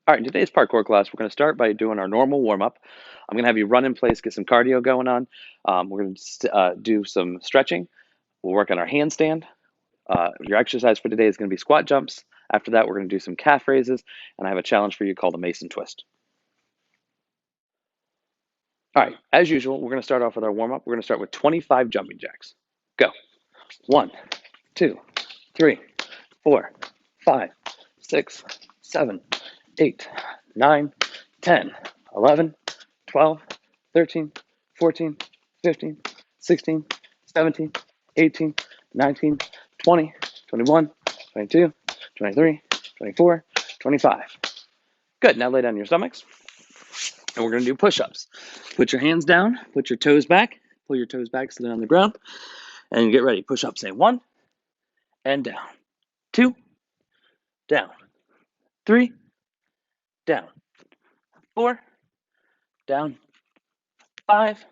All right, in today's parkour class, we're going to start by doing our normal warm up. I'm going to have you run in place, get some cardio going on. We're going to do some stretching. We'll work on our handstand. Your exercise for today is going to be squat jumps. After that, we're going to do some calf raises, and I have a challenge for you called a Mason twist. All right, as usual, we're going to start off with our warm up. We're going to start with 25 jumping jacks. Go. 1, 2, 3, 4, 5, 6, 7, 8, 9, 10, 11, 12, 13, 14, 15, 16, 17, 18, 19, 20, 21, 22, 23, 24, 25. Good. Now lay down your stomachs. And we're going to do push-ups. Put your hands down. Put your toes back. Pull your toes back so they're on the ground. And get ready. Push up. Say 1 and down. 2, down. 3, down. 4, down. 5,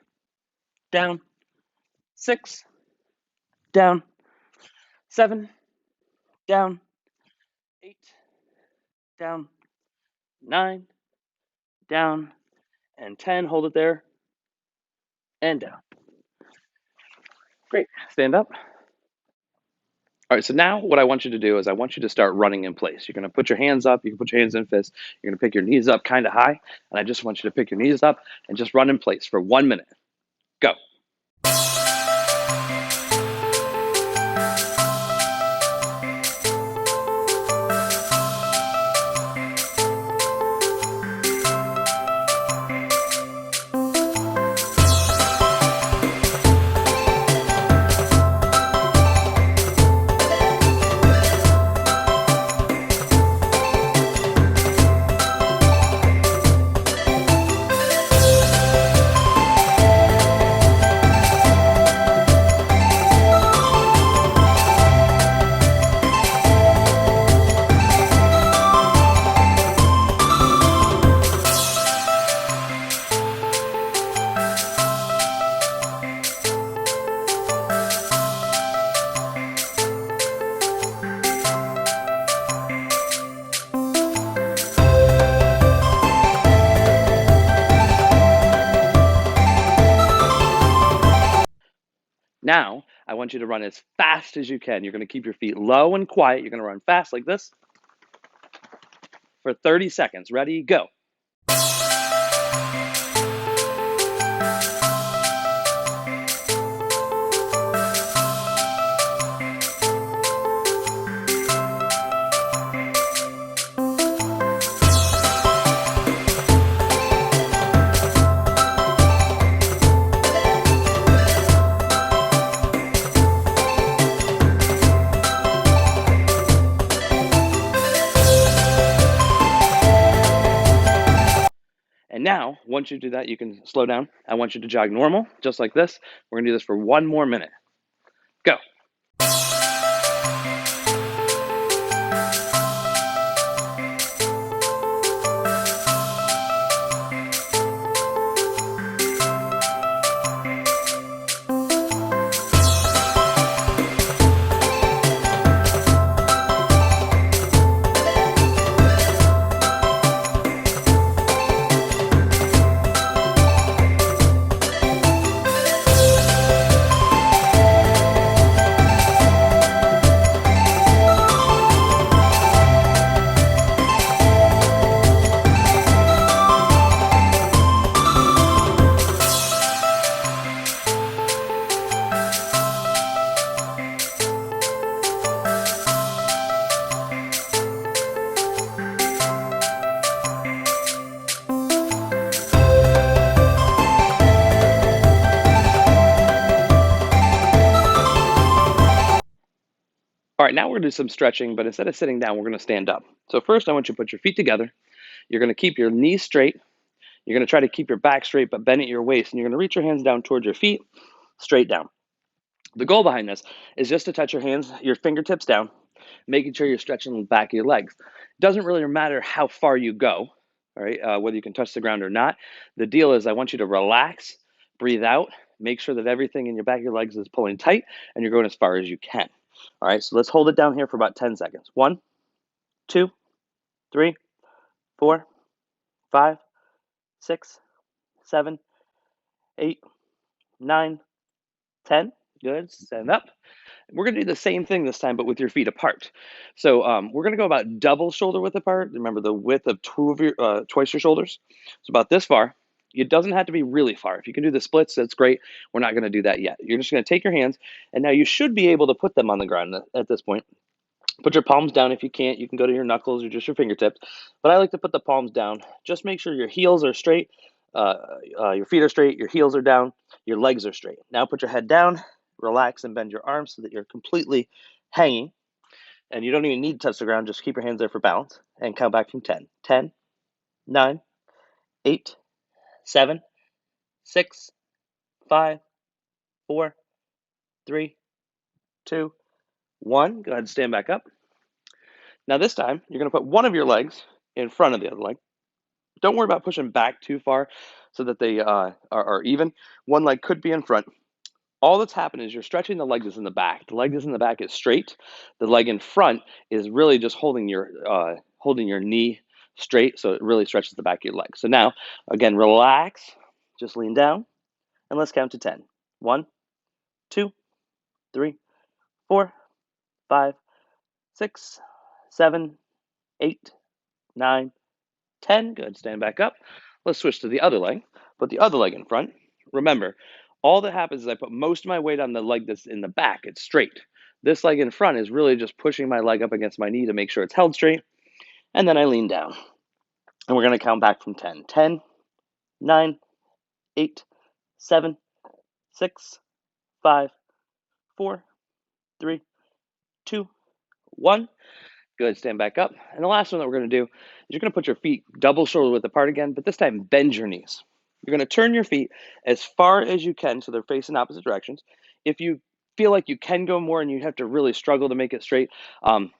down. 6, down. 7, down. 8, down. 9, down. And 10. Hold it there. And down. Great. Stand up. All right, so now what I want you to do is I want you to start running in place. You're going to put your hands up. You can put your hands in fists. You're going to pick your knees up kind of high. And I just want you to pick your knees up and just run in place for 1 minute. Go. Now, I want you to run as fast as you can. You're going to keep your feet low and quiet. You're going to run fast like this for 30 seconds. Ready? Go. And now, once you do that, you can slow down. I want you to jog normal, just like this. We're going to do this for 1 more minute. Go. All right, now we're going to do some stretching, but instead of sitting down, we're going to stand up. So first, I want you to put your feet together. You're going to keep your knees straight. You're going to try to keep your back straight, but bend at your waist. And you're going to reach your hands down towards your feet, straight down. The goal behind this is just to touch your fingertips down, making sure you're stretching the back of your legs. It doesn't really matter how far you go, all right, whether you can touch the ground or not. The deal is I want you to relax, breathe out, make sure that everything in your back of your legs is pulling tight, and you're going as far as you can. All right, so let's hold it down here for about 10 seconds. 1, 2, 3, 4, 5, 6, 7, 8, 9, 10. Good. Stand up. We're going to do the same thing this time, but with your feet apart. So we're going to go about double shoulder width apart. Remember the width of twice your shoulders. So about this far. It doesn't have to be really far. If you can do the splits, that's great. We're not going to do that yet. You're just going to take your hands, and now you should be able to put them on the ground at this point. Put your palms down. If you can't, you can go to your knuckles or just your fingertips. But I like to put the palms down. Just make sure your heels are straight, your feet are straight, your heels are down, your legs are straight. Now put your head down, relax, and bend your arms so that you're completely hanging. And you don't even need to touch the ground. Just keep your hands there for balance. And count back from 10. 10, 9, 8, 7, 6, 5, 4, 3, 2, 1. Go ahead and stand back up. Now this time, you're going to put one of your legs in front of the other leg. Don't worry about pushing back too far so that they are even. One leg could be in front. All that's happening is you're stretching the leg that's in the back. The leg that's in the back is straight. The leg in front is really just holding your knee straight, so it really stretches the back of your leg. So now, again, relax. Just lean down, and let's count to 10. 1, 2, 3, 4, 5, 6, 7, 8, 9, 10. Good. Stand back up. Let's switch to the other leg. Put the other leg in front. Remember, all that happens is I put most of my weight on the leg that's in the back. It's straight. This leg in front is really just pushing my leg up against my knee to make sure it's held straight. And then I lean down. And we're going to count back from 10. 10, 9, 8, 7, 6, 5, 4, 3, 2, 1. Good. Stand back up. And the last one that we're going to do is you're going to put your feet double shoulder width apart again, but this time bend your knees. You're going to turn your feet as far as you can so they're facing opposite directions. If you feel like you can go more and you have to really struggle to make it straight, you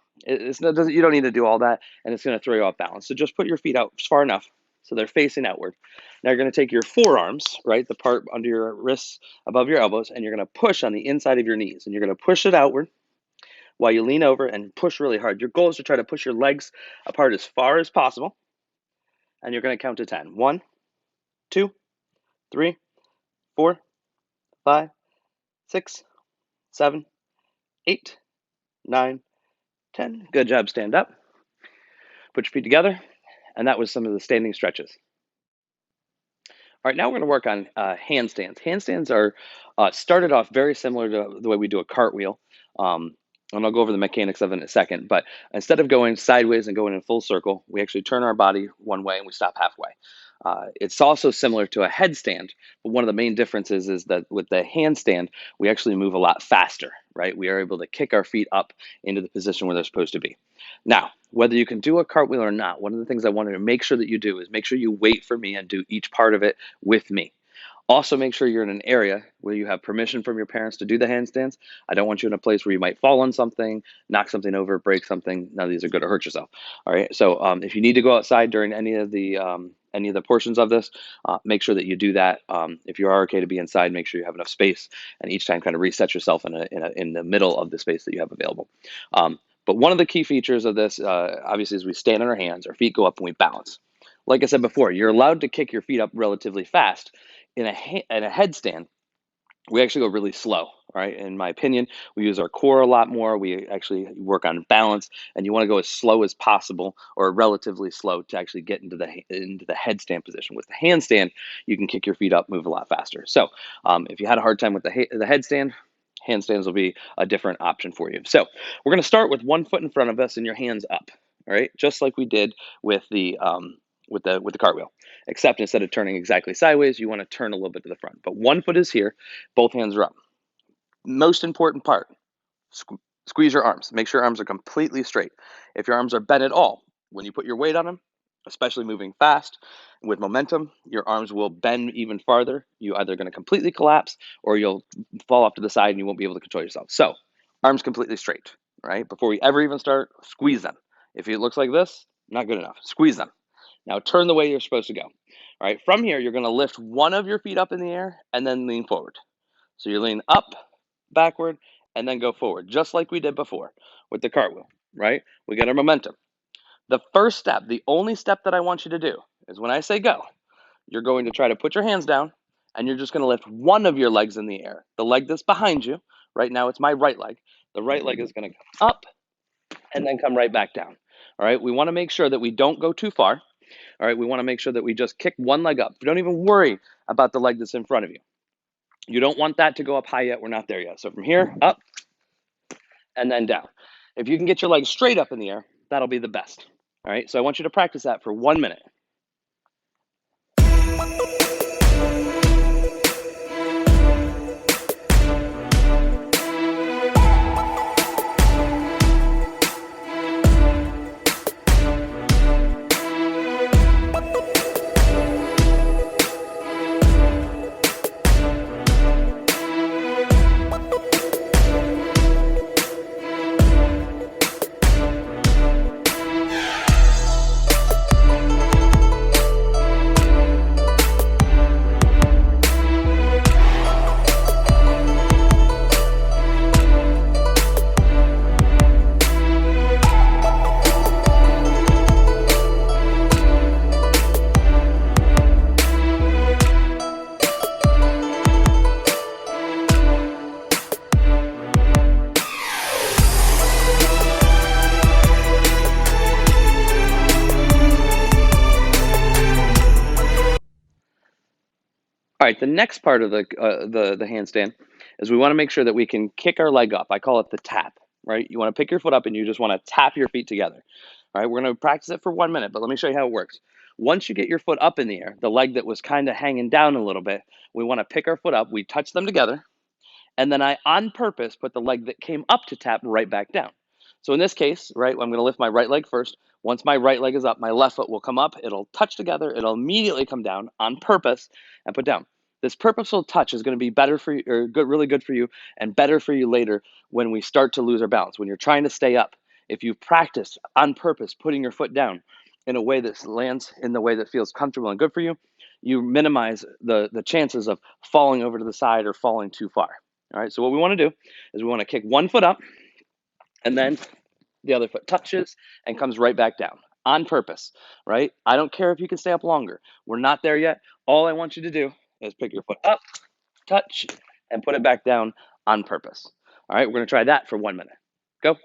don't need to do all that, and it's going to throw you off balance. So just put your feet out far enough so they're facing outward. Now you're going to take your forearms, right, the part under your wrists above your elbows, and you're going to push on the inside of your knees, and you're going to push it outward while you lean over and push really hard. Your goal is to try to push your legs apart as far as possible, and you're going to count to 10. 1, 2, 3, 4, 5, 6, 7, 8, 9, 10. Good job. Stand up. Put your feet together. And that was some of the standing stretches. All right, now we're going to work on handstands. Handstands are started off very similar to the way we do a cartwheel. And I'll go over the mechanics of it in a second. But instead of going sideways and going in full circle, we actually turn our body one way and we stop halfway. It's also similar to a headstand, but one of the main differences is that with the handstand, we actually move a lot faster, right? We are able to kick our feet up into the position where they're supposed to be. Now, whether you can do a cartwheel or not, one of the things I wanted to make sure that you do is make sure you wait for me and do each part of it with me. Also, make sure you're in an area where you have permission from your parents to do the handstands. I don't want you in a place where you might fall on something, knock something over, break something. None of these are good to hurt yourself. All right. So if you need to go outside during any of the portions of this, make sure that you do that. If you are okay to be inside, make sure you have enough space, and each time kind of reset yourself in the middle of the space that you have available. But one of the key features of this, obviously, is we stand on our hands, our feet go up, and we balance. Like I said before, you're allowed to kick your feet up relatively fast. In a headstand, we actually go really slow, right? In my opinion, we use our core a lot more. We actually work on balance, and you want to go as slow as possible or relatively slow to actually get into the headstand position. With the handstand, you can kick your feet up, move a lot faster. So if you had a hard time with the headstand, handstands will be a different option for you. So we're going to start with one foot in front of us and your hands up, all right? Just like we did with the cartwheel, except instead of turning exactly sideways, you want to turn a little bit to the front. But one foot is here, both hands are up. Most important part, squeeze your arms. Make sure your arms are completely straight. If your arms are bent at all, when you put your weight on them, especially moving fast with momentum, your arms will bend even farther. You're either going to completely collapse or you'll fall off to the side and you won't be able to control yourself. So arms completely straight, right? Before we ever even start, squeeze them. If it looks like this, not good enough. Squeeze them. Now turn the way you're supposed to go. All right, from here, you're going to lift one of your feet up in the air and then lean forward. So you lean up, backward, and then go forward, just like we did before with the cartwheel, right? We get our momentum. The first step, the only step that I want you to do is when I say go, you're going to try to put your hands down and you're just going to lift one of your legs in the air. The leg that's behind you, right now it's my right leg. The right leg is going to come up and then come right back down. All right, we want to make sure that we don't go too far. All right, we want to make sure that we just kick one leg up. Don't even worry about the leg that's in front of you. You don't want that to go up high yet. We're not there yet. So from here, up, and then down. If you can get your legs straight up in the air, that'll be the best. All right, so I want you to practice that for 1 minute. All right, the next part of the handstand is we want to make sure that we can kick our leg up. I call it the tap, right? You want to pick your foot up and you just want to tap your feet together. All right, we're going to practice it for 1 minute, but let me show you how it works. Once you get your foot up in the air, the leg that was kind of hanging down a little bit, we want to pick our foot up. We touch them together, and then I, on purpose, put the leg that came up to tap right back down. So in this case, right, I'm going to lift my right leg first. Once my right leg is up, my left foot will come up. It'll touch together. It'll immediately come down on purpose and put down. This purposeful touch is going to be better for you, or good, really good for you, and better for you later when we start to lose our balance. When you're trying to stay up, if you practice on purpose putting your foot down in a way that lands in the way that feels comfortable and good for you, you minimize the chances of falling over to the side or falling too far. All right, so what we want to do is we want to kick one foot up and then the other foot touches and comes right back down on purpose, right? I don't care if you can stay up longer. We're not there yet. All I want you to do is pick your foot up, touch, and put it back down on purpose. All right, we're going to try that for 1 minute. Go.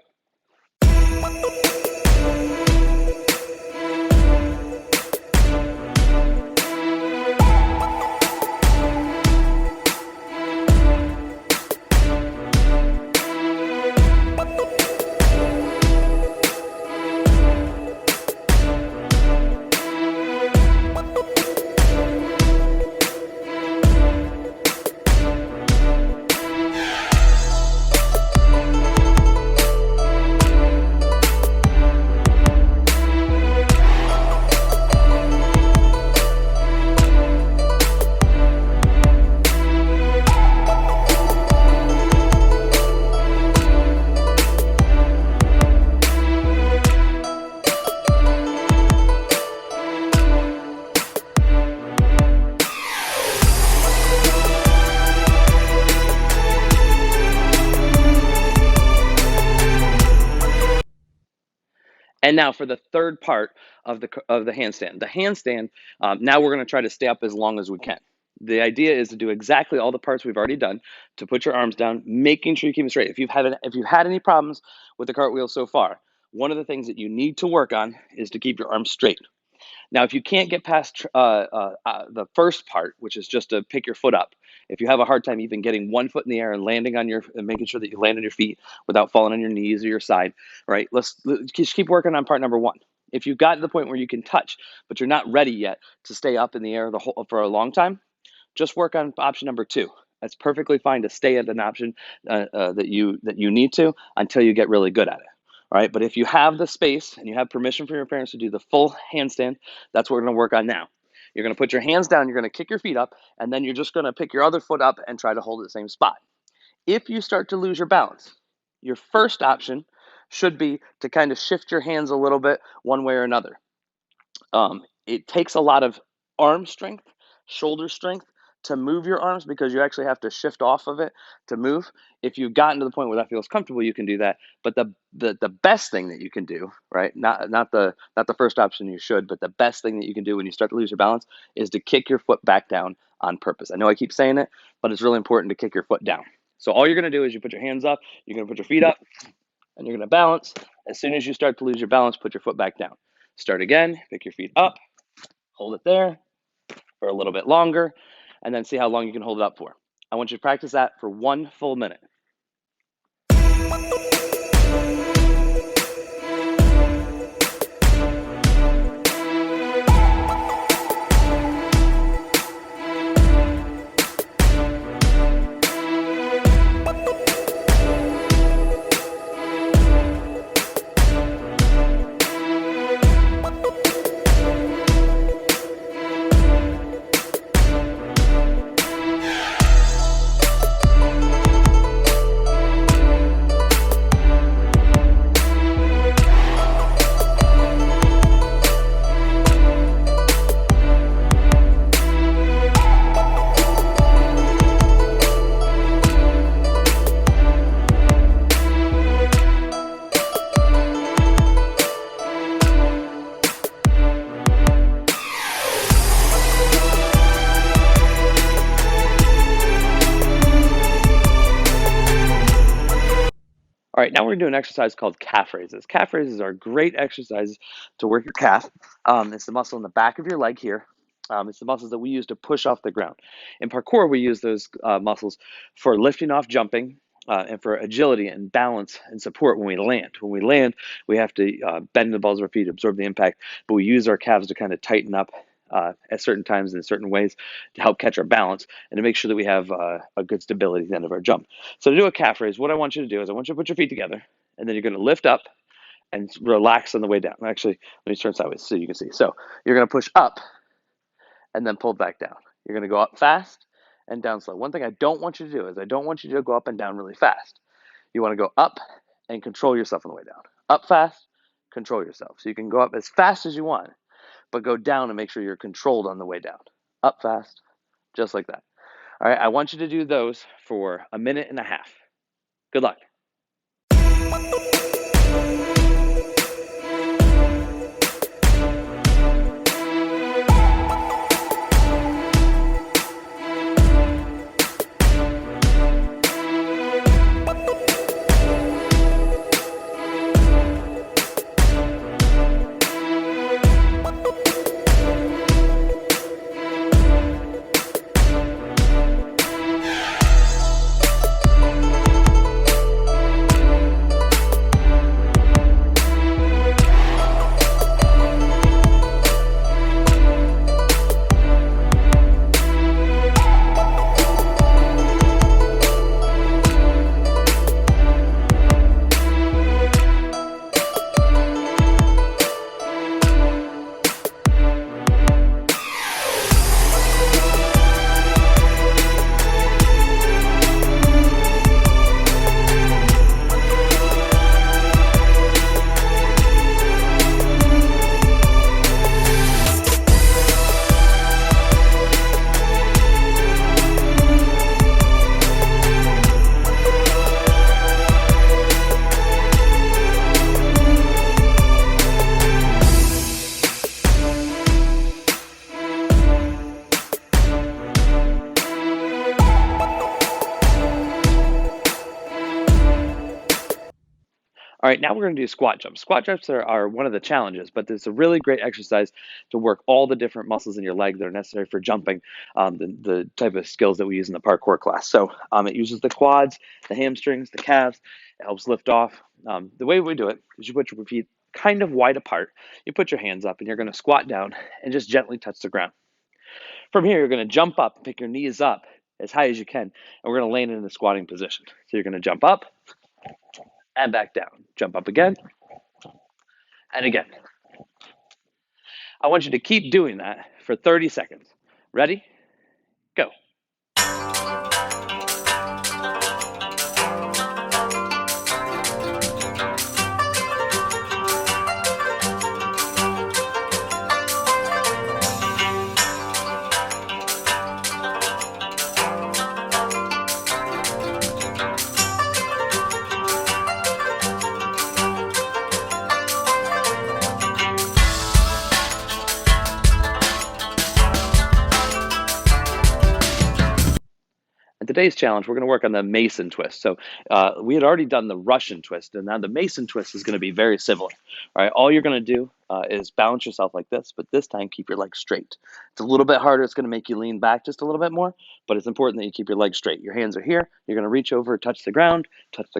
And now for the third part of the handstand. The handstand, now we're going to try to stay up as long as we can. The idea is to do exactly all the parts we've already done, to put your arms down, making sure you keep them straight. If you've had any problems with the cartwheel so far, one of the things that you need to work on is to keep your arms straight. Now, if you can't get past the first part, which is just to pick your foot up, if you have a hard time even getting one foot in the air and landing on and making sure that you land on your feet without falling on your knees or your side, right? Let's just keep working on part number one. If you've got to the point where you can touch, but you're not ready yet to stay up in the air for a long time, just work on option number two. That's perfectly fine to stay at an option that you need to until you get really good at it. All right, but if you have the space and you have permission from your parents to do the full handstand, that's what we're going to work on now. You're going to put your hands down, you're going to kick your feet up, and then you're just going to pick your other foot up and try to hold it the same spot. If you start to lose your balance, your first option should be to kind of shift your hands a little bit one way or another. It takes a lot of arm strength, shoulder strength to move your arms because you actually have to shift off of it to move. If you've gotten to the point where that feels comfortable, you can do that. But the best thing that you can do, right? Not the first option you should, but the best thing that you can do when you start to lose your balance is to kick your foot back down on purpose. I know I keep saying it, but it's really important to kick your foot down. So all you're going to do is you put your hands up, you're going to put your feet up, and you're going to balance. As soon as you start to lose your balance, put your foot back down. Start again, pick your feet up, hold it there for a little bit longer, and then see how long you can hold it up for. I want you to practice that for 1 full minute. All right, now we're going to do an exercise called calf raises. Calf raises are great exercises to work your calf. It's the muscle in the back of your leg here. It's the muscles that we use to push off the ground. In parkour, we use those muscles for lifting off jumping and for agility and balance and support when we land. When we land, we have to bend the balls of our feet, absorb the impact, but we use our calves to kind of tighten up at certain times in certain ways to help catch our balance and to make sure that we have a good stability at the end of our jump. So to do a calf raise, what I want you to do is I want you to put your feet together, and then you're going to lift up and relax on the way down. Actually, let me turn sideways so you can see. So you're going to push up and then pull back down. You're going to go up fast and down slow. One thing I don't want you to do is I don't want you to go up and down really fast. You want to go up and control yourself on the way down. Up fast, control yourself. So you can go up as fast as you want, but go down and make sure you're controlled on the way down. Up fast, just like that. All right, I want you to do those for 1.5 minutes. Good luck. All right, now we're going to do squat jumps. Squat jumps are one of the challenges, but it's a really great exercise to work all the different muscles in your leg that are necessary for jumping, the type of skills that we use in the parkour class. So it uses the quads, the hamstrings, the calves. It helps lift off. The way we do it is you put your feet kind of wide apart. You put your hands up, and you're going to squat down and just gently touch the ground. From here, you're going to jump up, pick your knees up as high as you can, and we're going to land in the squatting position. So you're going to jump up and back down. Jump up again and again. I want you to keep doing that for 30 seconds. Ready? Go. today's challenge, we're going to work on the Mason twist. So we had already done the Russian twist, and now the Mason twist is going to be very similar. All right, all you're going to do is balance yourself like this, but this time keep your legs straight. It's a little bit harder. It's going to make you lean back just a little bit more, but it's important that you keep your legs straight. Your hands are here. You're going to reach over, touch the ground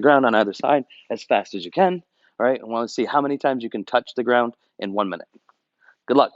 on either side as fast as you can. All right, I want to see how many times you can touch the ground in 1 minute. Good luck.